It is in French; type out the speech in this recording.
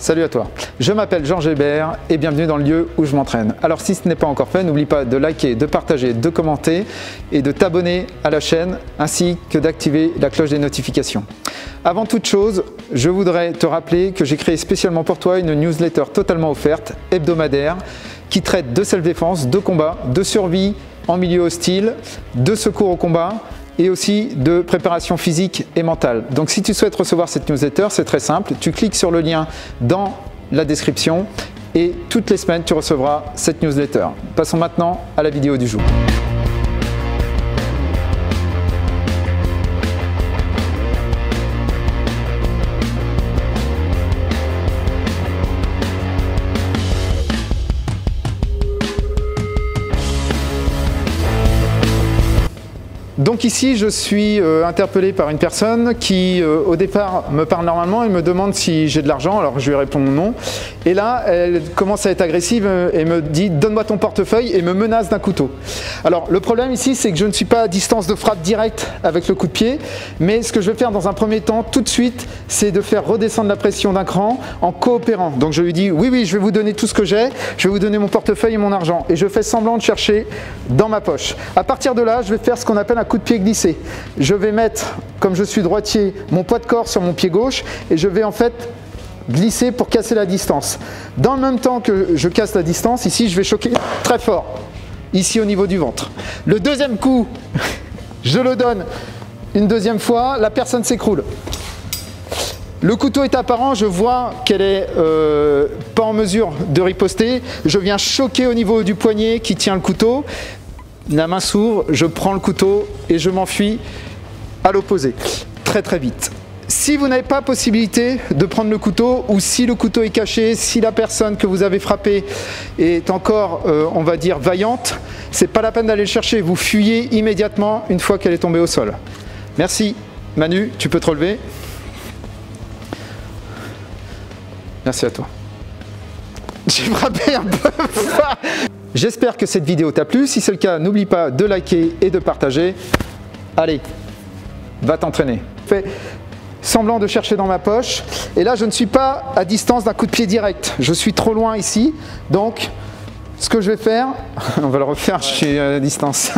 Salut à toi, je m'appelle Georges Hébert et bienvenue dans le lieu où je m'entraîne. Alors si ce n'est pas encore fait, n'oublie pas de liker, de partager, de commenter et de t'abonner à la chaîne ainsi que d'activer la cloche des notifications. Avant toute chose, je voudrais te rappeler que j'ai créé spécialement pour toi une newsletter totalement offerte, hebdomadaire, qui traite de self-défense, de combat, de survie en milieu hostile, de secours au combat, et aussi de préparation physique et mentale. Donc si tu souhaites recevoir cette newsletter, c'est très simple, tu cliques sur le lien dans la description et toutes les semaines tu recevras cette newsletter. Passons maintenant à la vidéo du jour. Donc ici, je suis interpellé par une personne qui, au départ, me parle normalement et me demande si j'ai de l'argent. Alors je lui réponds non. Et là, elle commence à être agressive et me dit « donne-moi ton portefeuille » et me menace d'un couteau. Alors le problème ici, c'est que je ne suis pas à distance de frappe directe avec le coup de pied. Mais ce que je vais faire dans un premier temps, tout de suite, c'est de faire redescendre la pression d'un cran en coopérant. Donc je lui dis « oui, je vais vous donner tout ce que j'ai. Je vais vous donner mon portefeuille et mon argent. » Et je fais semblant de chercher dans ma poche. À partir de là, je vais faire ce qu'on appelle un coup de pied glissé. Je vais mettre, comme je suis droitier, mon poids de corps sur mon pied gauche et je vais en fait glisser pour casser la distance. Dans le même temps que je casse la distance, ici je vais choquer très fort, ici au niveau du ventre. Le deuxième coup, je le donne une deuxième fois, la personne s'écroule. Le couteau est apparent, je vois qu'elle est pas en mesure de riposter. Je viens choquer au niveau du poignet qui tient le couteau. La main s'ouvre, je prends le couteau et je m'enfuis à l'opposé, très vite. Si vous n'avez pas possibilité de prendre le couteau ou si le couteau est caché, si la personne que vous avez frappée est encore, on va dire, vaillante, c'est pas la peine d'aller le chercher, vous fuyez immédiatement une fois qu'elle est tombée au sol. Merci. Manu, tu peux te relever. Merci à toi. J'ai frappé un peu fort. J'espère que cette vidéo t'a plu. Si c'est le cas, n'oublie pas de liker et de partager. Allez, va t'entraîner. Fais semblant de chercher dans ma poche. Et là, je ne suis pas à distance d'un coup de pied direct. Je suis trop loin ici. Donc, ce que je vais faire, on va le refaire, je suis à distance.